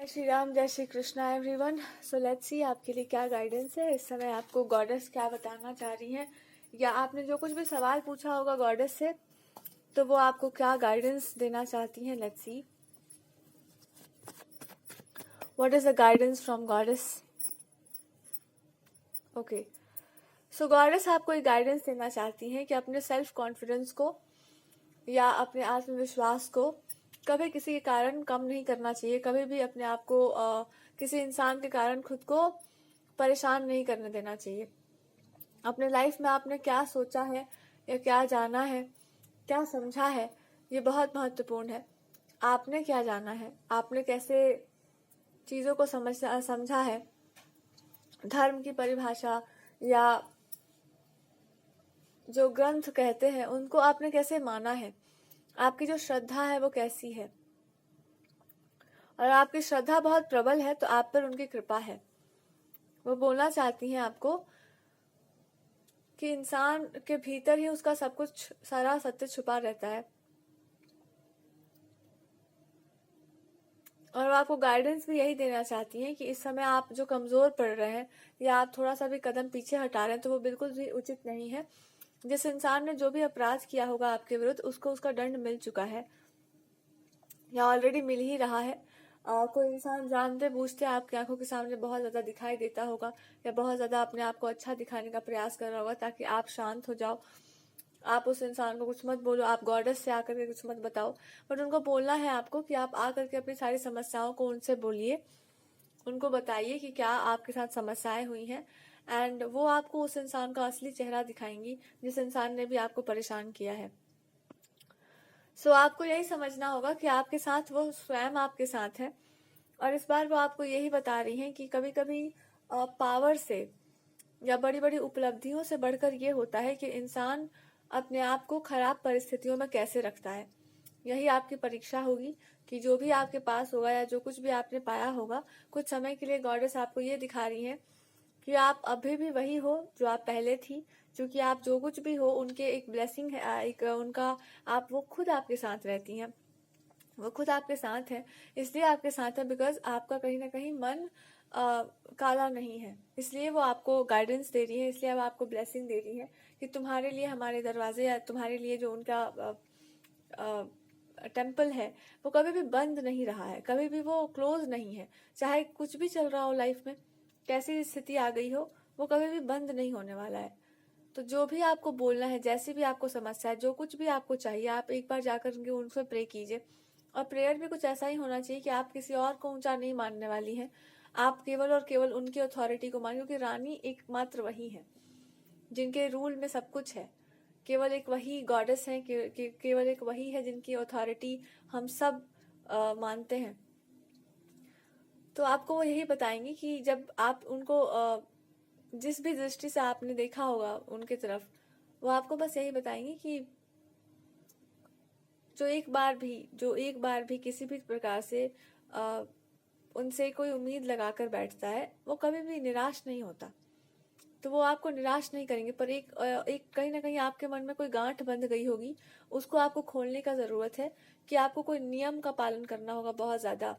जय श्री राम, जय Shri Krishna everyone. So let's see आपके लिए क्या गाइडेंस है इस समय। आपको गॉडेस क्या बताना चाह रही हैं, या आपने जो कुछ भी सवाल पूछा होगा गॉडेस से, तो वो आपको क्या गाइडेंस देना चाहती हैं। Let's see what is the guidance from goddess. Okay, so goddess आपको एक गाइडेंस देना चाहती हैं कि अपने सेल्फ कॉन्फिडेंस को या अपने आत्मविश्वास को कभी किसी के कारण कम नहीं करना चाहिए। कभी भी अपने आप को किसी इंसान के कारण खुद को परेशान नहीं करने देना चाहिए। अपने लाइफ में आपने क्या सोचा है या क्या जाना है, क्या समझा है, ये बहुत महत्वपूर्ण है। आपने क्या जाना है, आपने कैसे चीज़ों को समझा है, धर्म की परिभाषा या जो ग्रंथ कहते हैं उनको आपने कैसे माना है, आपकी जो श्रद्धा है वो कैसी है। और आपकी श्रद्धा बहुत प्रबल है तो आप पर उनकी कृपा है। वो बोलना चाहती हैं आपको कि इंसान के भीतर ही उसका सब कुछ, सारा सत्य छुपा रहता है। और वो आपको गाइडेंस भी यही देना चाहती हैं कि इस समय आप जो कमजोर पड़ रहे हैं या आप थोड़ा सा भी कदम पीछे हटा रहे हैं तो वो बिल्कुल भी उचित नहीं है। जिस इंसान ने जो भी अपराध किया होगा आपके विरुद्ध, उसको उसका दंड मिल चुका है या ऑलरेडी मिल ही रहा है। कोई इंसान जानते बूझते आपकी आंखों के सामने बहुत ज्यादा दिखाई देता होगा या बहुत ज्यादा अपने आप को अच्छा दिखाने का प्रयास कर रहा होगा ताकि आप शांत हो जाओ। आप उस इंसान को कुछ मत बोलो, आप गॉडेस से आकर के कुछ मत बताओ, बट उनको बोलना है आपको कि आप आकर के अपनी सारी समस्याओं को उनसे बोलिए, उनको बताइए कि क्या आपके साथ समस्याएं हुई हैं। एंड वो आपको उस इंसान का असली चेहरा दिखाएंगी जिस इंसान ने भी आपको परेशान किया है। सो आपको यही समझना होगा कि आपके साथ वो स्वयं आपके साथ है। और इस बार वो आपको यही बता रही हैं कि कभी कभी पावर से या बड़ी बड़ी उपलब्धियों से बढ़कर ये होता है कि इंसान अपने आप को खराब परिस्थितियों में कैसे रखता है। यही आपकी परीक्षा होगी कि जो भी आपके पास होगा या जो कुछ भी आपने पाया होगा, कुछ समय के लिए गॉडेस आपको ये दिखा रही है कि आप अभी भी वही हो जो आप पहले थी। क्योंकि आप जो कुछ भी हो उनके एक ब्लेसिंग है, एक उनका, आप वो खुद आपके साथ रहती हैं, वो खुद आपके साथ है। इसलिए आपके साथ है बिकॉज आपका कहीं ना कहीं मन काला नहीं है। इसलिए वो आपको गाइडेंस दे रही है, इसलिए अब आपको ब्लेसिंग दे रही है कि तुम्हारे लिए हमारे दरवाजे या तुम्हारे लिए जो उनका टेम्पल है वो कभी भी बंद नहीं रहा है, कभी भी वो क्लोज नहीं है। चाहे कुछ भी चल रहा हो लाइफ में, कैसी स्थिति आ गई हो, वो कभी भी बंद नहीं होने वाला है। तो जो भी आपको बोलना है, जैसी भी आपको समस्या है, जो कुछ भी आपको चाहिए, आप एक बार जाकर उनसे प्रे कीजिए। और प्रेयर भी कुछ ऐसा ही होना चाहिए कि आप किसी और को ऊंचा नहीं मानने वाली हैं, आप केवल और केवल उनकी अथॉरिटी को मानिए। क्योंकि रानी एकमात्र वही है जिनके रूल में सब कुछ है। केवल एक वही गॉडेस है, केवल एक वही है जिनकी अथॉरिटी हम सब मानते हैं। तो आपको वो यही बताएंगे कि जब आप उनको जिस भी दृष्टि से आपने देखा होगा उनके तरफ, वो आपको बस यही बताएंगे कि जो एक बार भी किसी भी प्रकार से उनसे कोई उम्मीद लगाकर बैठता है वो कभी भी निराश नहीं होता। तो वो आपको निराश नहीं करेंगे, पर एक कहीं ना कहीं आपके मन में कोई गांठ बंध गई होगी, उसको आपको खोलने का जरूरत है कि आपको कोई नियम का पालन करना होगा बहुत ज्यादा,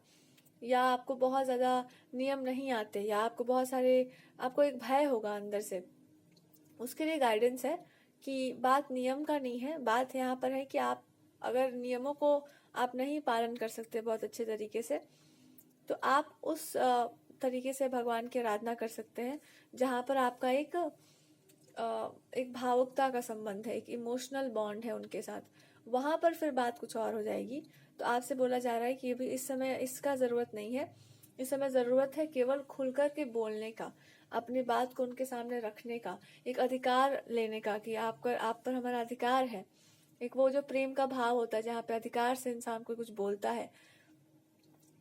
या आपको बहुत ज्यादा नियम नहीं आते, या आपको बहुत सारे, आपको एक भय होगा अंदर से। उसके लिए गाइडेंस है कि बात नियम का नहीं है, बात यहाँ पर है कि आप अगर नियमों को आप नहीं पालन कर सकते बहुत अच्छे तरीके से, तो आप उस तरीके से भगवान की आराधना कर सकते हैं जहाँ पर आपका एक भावुकता का संबंध है, एक इमोशनल बॉन्ड है उनके साथ। वहां पर फिर बात कुछ और हो जाएगी। तो आपसे बोला जा रहा है कि भी इस समय इसका जरूरत नहीं है। इस समय जरूरत है केवल खुलकर के बोलने का, अपनी बात को उनके सामने रखने का, एक अधिकार लेने का कि आप पर हमारा अधिकार है। एक वो जो प्रेम का भाव होता है जहाँ पे अधिकार से इंसान को कुछ बोलता है।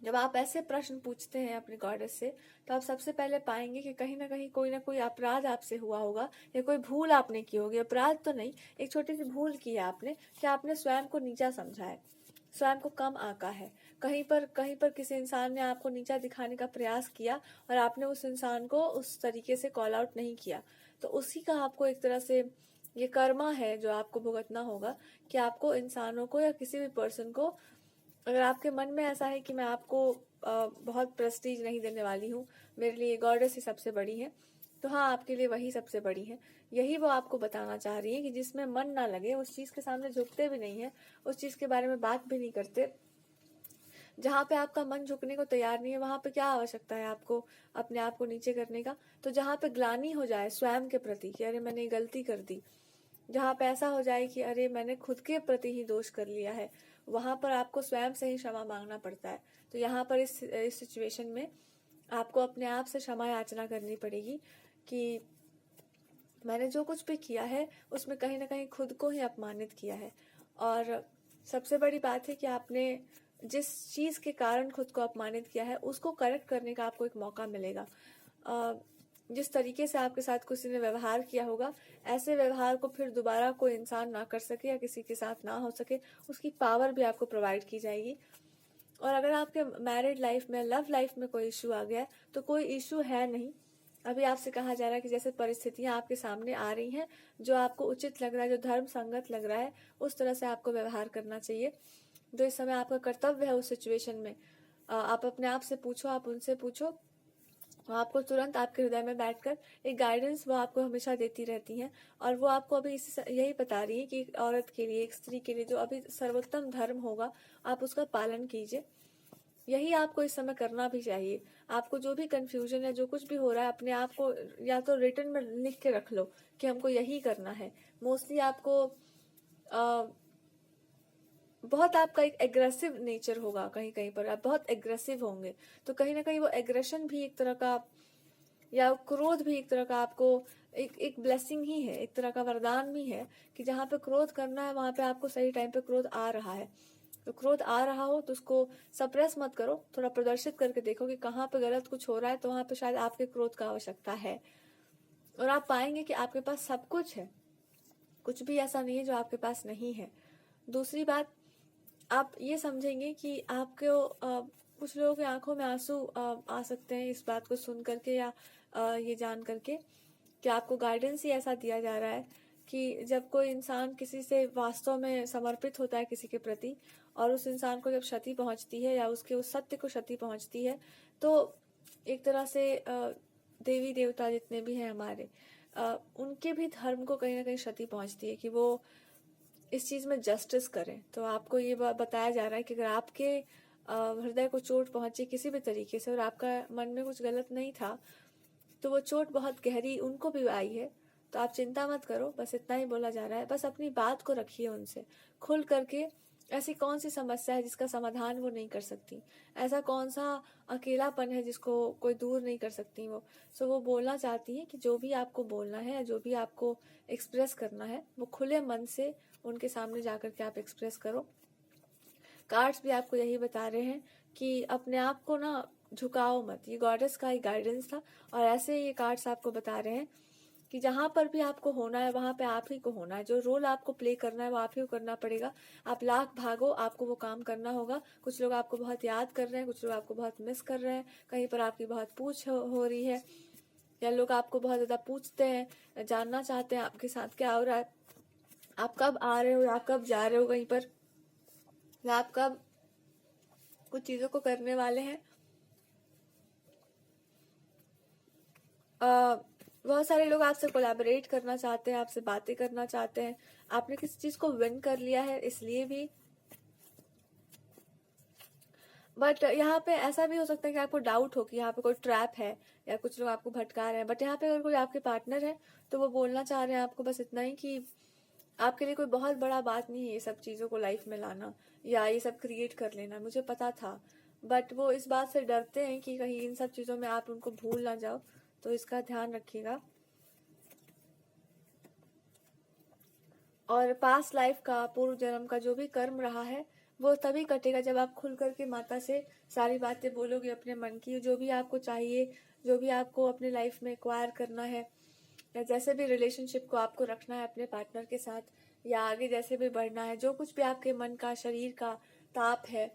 जब आप ऐसे प्रश्न पूछते हैं अपने गॉडेस से, तो आप सबसे पहले पाएंगे कि कहीं ना कोई अपराध आपसे हुआ होगा या कोई भूल आपने की होगी। अपराध तो नहीं, एक छोटी सी भूल की है आपने कि आपने स्वयं को नीचा समझा है, स्वयं को कम आंका है। कहीं पर किसी इंसान ने आपको नीचा दिखाने का प्रयास किया और आपने उस इंसान को उस तरीके से कॉल आउट नहीं किया। तो उसी का आपको एक तरह से ये कर्मा है जो आपको भुगतना होगा कि आपको इंसानों को या किसी भी पर्सन को, अगर आपके मन में ऐसा है कि मैं आपको बहुत प्रेस्टीज नहीं देने वाली हूँ, मेरे लिए गॉडेस ही सबसे बड़ी है। तो हाँ, आपके लिए वही सबसे बड़ी है। यही वो आपको बताना चाह रही है कि जिसमें मन ना लगे, उस चीज़ के सामने झुकते भी नहीं है, उस चीज़ के बारे में बात भी नहीं करते। जहाँ पे आपका मन झुकने को तैयार नहीं है, वहां पे क्या आवश्यकता है आपको अपने आप को नीचे करने का। तो जहाँ पे ग्लानि हो जाए स्वयं के प्रति कि अरे मैंने गलती कर दी, जहाँ पे ऐसा हो जाए कि अरे मैंने खुद के प्रति ही दोष कर लिया है, वहां पर आपको स्वयं से ही क्षमा मांगना पड़ता है। तो यहाँ पर इस सिचुएशन में आपको अपने आप से क्षमा याचना करनी पड़ेगी कि मैंने जो कुछ भी किया है उसमें कहीं ना कहीं खुद को ही अपमानित किया है। और सबसे बड़ी बात है कि आपने जिस चीज़ के कारण खुद को अपमानित किया है उसको करेक्ट करने का आपको एक मौका मिलेगा। जिस तरीके से आपके साथ किसी ने व्यवहार किया होगा, ऐसे व्यवहार को फिर दोबारा कोई इंसान ना कर सके या किसी के साथ ना हो सके, उसकी पावर भी आपको प्रोवाइड की जाएगी। और अगर आपके मैरिड लाइफ में, लव लाइफ में कोई इशू आ गया है, तो कोई इशू है नहीं। अभी आपसे कहा जा रहा है कि जैसे परिस्थितियां आपके सामने आ रही हैं, जो आपको उचित लग रहा है, जो धर्म संगत लग रहा है, उस तरह से आपको व्यवहार करना चाहिए। जो इस समय आपका कर्तव्य है उस सिचुएशन में, आप अपने आप से पूछो, आप उनसे पूछो, आपको तुरंत आपके हृदय में बैठकर एक गाइडेंस वो आपको हमेशा देती रहती हैं। और वो आपको अभी यही बता रही है कि एक औरत के लिए, एक स्त्री के लिए जो अभी सर्वोत्तम धर्म होगा, आप उसका पालन कीजिए। यही आपको इस समय करना भी चाहिए। आपको जो भी कंफ्यूजन है, जो कुछ भी हो रहा है, अपने आप को या तो रिटर्न में लिख के रख लो कि हमको यही करना है। मोस्टली आपको बहुत आपका एक एग्रेसिव नेचर होगा, कहीं कहीं पर आप बहुत एग्रेसिव होंगे, तो कहीं ना कहीं वो एग्रेशन भी एक तरह का, या क्रोध भी एक तरह का आपको एक ब्लेसिंग ही है, एक तरह का वरदान भी है कि जहाँ पे क्रोध करना है वहां पे आपको सही टाइम पे क्रोध आ रहा है। तो क्रोध आ रहा हो तो उसको सप्रेस मत करो, थोड़ा प्रदर्शित करके देखो कि कहाँ पे गलत कुछ हो रहा है, तो वहां पे शायद आपके क्रोध का आवश्यकता है। और आप पाएंगे कि आपके पास सब कुछ है, कुछ भी ऐसा नहीं है जो आपके पास नहीं है। दूसरी बात, आप ये समझेंगे कि आपको कुछ लोगों की आंखों में आंसू आ सकते हैं इस बात को सुन करके, या ये जान करके कि आपको गाइडेंस ही ऐसा दिया जा रहा है कि जब कोई इंसान किसी से वास्तव में समर्पित होता है किसी के प्रति, और उस इंसान को जब क्षति पहुंचती है या उसके उस सत्य को क्षति पहुंचती है, तो एक तरह से देवी देवता जितने भी हैं हमारे, उनके भी धर्म को कहीं ना कहीं क्षति पहुंचती है कि वो इस चीज में जस्टिस करें। तो आपको ये बताया जा रहा है कि अगर आपके हृदय को चोट पहुंची किसी भी तरीके से और आपका मन में कुछ गलत नहीं था, तो वो चोट बहुत गहरी उनको भी आई है। तो आप चिंता मत करो, बस इतना ही बोला जा रहा है। बस अपनी बात को रखिए उनसे खुल करके। ऐसी कौन सी समस्या है जिसका समाधान वो नहीं कर सकती? ऐसा कौन सा अकेलापन है जिसको कोई दूर नहीं कर सकती वो? सो वो बोलना चाहती है कि जो भी आपको बोलना है, जो भी आपको एक्सप्रेस करना है, वो खुले मन से उनके सामने जाकर के आप एक्सप्रेस करो। कार्ड्स भी आपको यही बता रहे हैं कि अपने आप को ना झुकाओ मत। ये गॉडेस का ही गाइडेंस था, और ऐसे ये कार्ड्स आपको बता रहे हैं कि जहां पर भी आपको होना है वहां पे आप ही को होना है। जो रोल आपको प्ले करना है वो आप ही को करना पड़ेगा। आप लाख भागो, आपको वो काम करना होगा। कुछ लोग आपको बहुत याद कर रहे हैं, कुछ लोग आपको बहुत मिस कर रहे हैं, कहीं पर आपकी बहुत पूछ हो रही है, या लोग आपको बहुत ज्यादा पूछते हैं, जानना चाहते हैं आपके साथ क्या हो रहा है, आप कब आ रहे हो या कब जा रहे हो कहीं पर, या आप कब कुछ चीजों को करने वाले हैं। बहुत सारे लोग आपसे कोलैबोरेट करना चाहते हैं, आपसे बातें करना चाहते हैं। आपने किसी चीज को विन कर लिया है इसलिए भी। बट यहाँ पे ऐसा भी हो सकता है कि आपको डाउट हो कि यहाँ पे कोई ट्रैप है या कुछ लोग आपको भटका रहे हैं। बट यहाँ पे अगर कोई आपके पार्टनर है तो वो बोलना चाह रहे हैं आपको बस इतना ही कि आपके लिए कोई बहुत बड़ा बात नहीं है ये सब चीजों को लाइफ में लाना या ये सब क्रिएट कर लेना। मुझे पता था, बट वो इस बात से डरते हैं कि कहीं इन सब चीजों में आप उनको भूल ना जाओ, तो इसका ध्यान रखिएगा। और पास्ट लाइफ का, पूर्व जन्म का जो भी कर्म रहा है वो तभी कटेगा जब आप खुल करके माता से सारी बातें बोलोगे अपने मन की। जो भी आपको चाहिए, जो भी आपको अपने लाइफ में एक्वायर करना है, या जैसे भी रिलेशनशिप को आपको रखना है अपने पार्टनर के साथ, या आगे जैसे भी बढ़ना है, जो कुछ भी आपके मन का, शरीर का ताप है,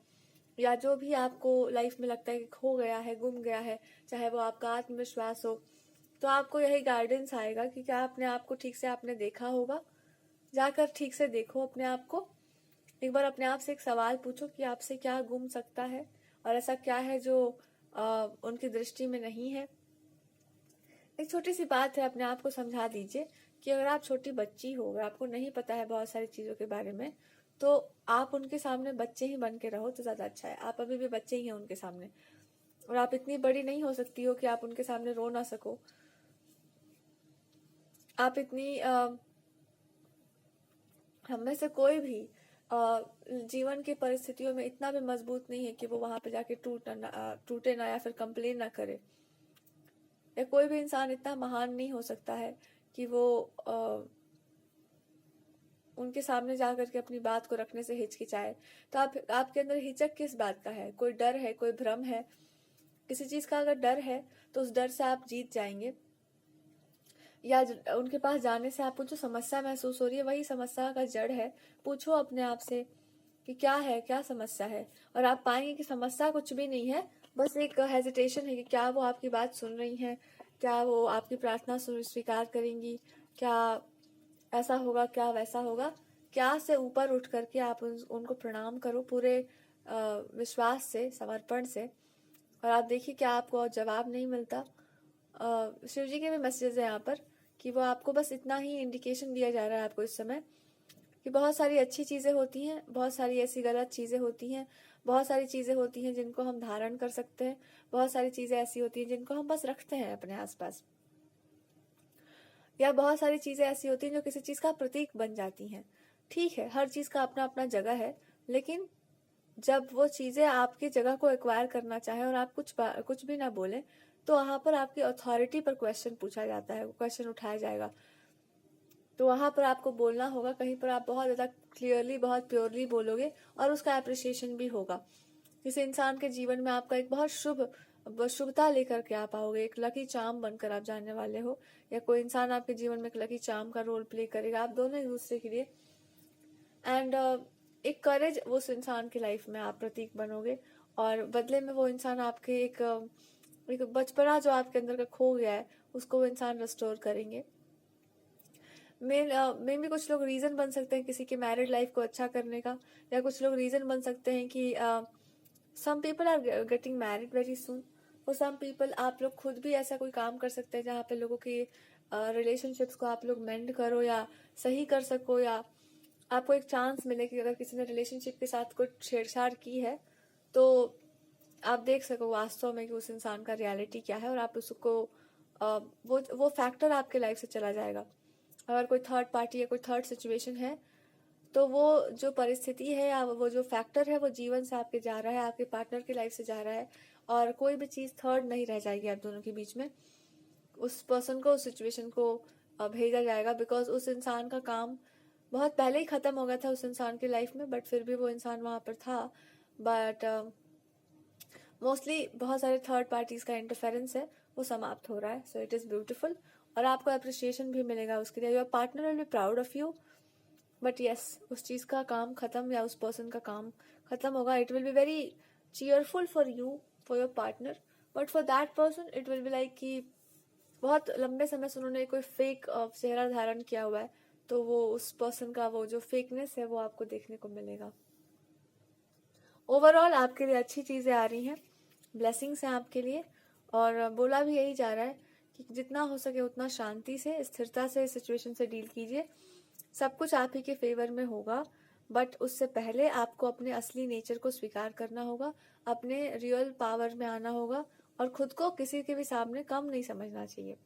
या जो भी आपको लाइफ में लगता है कि खो गया है, गुम गया है, चाहे वो आपका आत्मविश्वास हो, तो आपको यही गाइडेंस आएगा कि क्या अपने आप को ठीक से आपने देखा होगा। जाकर ठीक से देखो अपने आप को, एक बार अपने आप से एक सवाल पूछो कि आपसे क्या गुम सकता है, और ऐसा क्या है जो उनकी दृष्टि में नहीं है। एक छोटी सी बात है, अपने आप को समझा दीजिए कि अगर आप छोटी बच्ची हो, अगर आपको नहीं पता है बहुत सारी चीज़ों के बारे में, तो आप उनके सामने बच्चे ही बन के रहो तो ज़्यादा अच्छा है। आप अभी भी बच्चे ही हैं उनके सामने, और आप इतनी बड़ी नहीं हो सकती हो कि आप उनके सामने रो ना सको। आप इतनी हम में से कोई भी जीवन की परिस्थितियों में इतना भी मजबूत नहीं है कि वो वहां पे जाके टूटे ना या फिर कंप्लेन ना करे। या कोई भी इंसान इतना महान नहीं हो सकता है कि वो उनके सामने जाकर के अपनी बात को रखने से हिचकिचाए। तो आपके अंदर हिचक किस बात का है? कोई डर है, कोई भ्रम है? किसी चीज का अगर डर है तो उस डर से आप जीत जाएंगे, या उनके पास जाने से आपको जो समस्या महसूस हो रही है वही समस्या का जड़ है। पूछो अपने आप से कि क्या है, क्या समस्या है, और आप पाएंगे कि समस्या कुछ भी नहीं है, बस एक हेजिटेशन है कि क्या वो आपकी बात सुन रही हैं, क्या वो आपकी प्रार्थना स्वीकार करेंगी, क्या ऐसा होगा, क्या वैसा होगा। क्या से ऊपर उठ करके आप उनको प्रणाम करो पूरे विश्वास से, समर्पण से, और आप देखिए क्या आपको जवाब नहीं मिलता। शिव जी के भी मैसेजेस है यहाँ पर कि वो आपको बस इतना ही इंडिकेशन दिया जा रहा है आपको इस समय कि बहुत सारी अच्छी चीज़ें होती हैं, बहुत सारी ऐसी गलत चीज़ें होती हैं, बहुत सारी चीज़ें होती हैं जिनको हम धारण कर सकते हैं, बहुत सारी चीज़ें ऐसी होती हैं जिनको हम बस रखते हैं अपने आसपास, या बहुत सारी चीज़ें ऐसी होती हैं जो किसी चीज़ का प्रतीक बन जाती हैं। ठीक है, हर चीज़ का अपना अपना जगह है, लेकिन जब वो चीज़ें आपकी जगह को एक्वायर करना चाहे और आप कुछ भी ना बोले, तो वहां पर आपकी अथॉरिटी पर क्वेश्चन पूछा जाता है, क्वेश्चन उठाया जाएगा। तो वहां पर आपको बोलना होगा, कहीं पर आप बहुत ज़्यादा क्लियरली, बहुत प्योरली बोलोगे और उसका अप्रिसिएशन भी होगा। किसी इंसान के जीवन में आपका एक बहुत शुभता लेकर के आप आओगे, एक लकी चार्म बनकर आप जाने वाले हो, या कोई इंसान आपके जीवन में एक लकी चार्म का रोल प्ले करेगा, आप दोनों एक दूसरे के लिए। एंड एक करेज उस इंसान की लाइफ में आप प्रतीक बनोगे, और बदले में वो इंसान आपके एक बचपना जो आपके अंदर का खो गया है उसको वो इंसान रेस्टोर करेंगे। में भी कुछ लोग रीजन बन सकते हैं किसी के मैरिड लाइफ को अच्छा करने का, या कुछ लोग रीजन बन सकते हैं कि some people are getting married very soon. For some people आप लोग खुद भी ऐसा कोई काम कर सकते हैं जहाँ पे लोगों की रिलेशनशिप्स को आप लोग मेंड करो या सही कर सको, या आपको एक चांस मिले कि अगर किसी ने रिलेशनशिप के साथ कुछ छेड़छाड़ की है तो आप देख सको वास्तव में कि उस इंसान का रियलिटी क्या है, और आप उसको वो फैक्टर आपके लाइफ से चला जाएगा। अगर कोई थर्ड पार्टी या कोई थर्ड सिचुएशन है तो वो जो परिस्थिति है या वो जो फैक्टर है वो जीवन से आपके जा रहा है, आपके पार्टनर की लाइफ से जा रहा है, और कोई भी चीज़ थर्ड नहीं रह जाएगी आप दोनों के बीच में। उस पर्सन को, उस सिचुएशन को भेजा जाएगा, बिकॉज उस इंसान का काम बहुत पहले ही खत्म हो गया था उस इंसान की लाइफ में, बट फिर भी वो इंसान वहां पर था। बट मोस्टली बहुत सारे थर्ड पार्टीज का इंटरफेरेंस है, वो समाप्त हो रहा है। सो इट इज़ ब्यूटिफुल, और आपको अप्रिसिएशन भी मिलेगा उसके लिए। Your partner will be proud of you, but yes, उस चीज़ का काम खत्म या उस पर्सन का काम खत्म होगा। It will be very cheerful for you, for your partner, but for that person it will be like कि बहुत लंबे समय से उन्होंने कोई फेक चेहरा धारण किया हुआ है, तो वो उस पर्सन का वो जो फेकनेस है वो आपको देखने को मिलेगा। ओवरऑल आपके लिए अच्छी चीज़ें आ रही हैं, ब्लेसिंग्स हैं आपके लिए, और बोला भी यही जा रहा है कि जितना हो सके उतना शांति से, स्थिरता से इस सिचुएशन से डील कीजिए। सब कुछ आप ही के फेवर में होगा, बट उससे पहले आपको अपने असली नेचर को स्वीकार करना होगा, अपने रियल पावर में आना होगा, और खुद को किसी के भी सामने कम नहीं समझना चाहिए।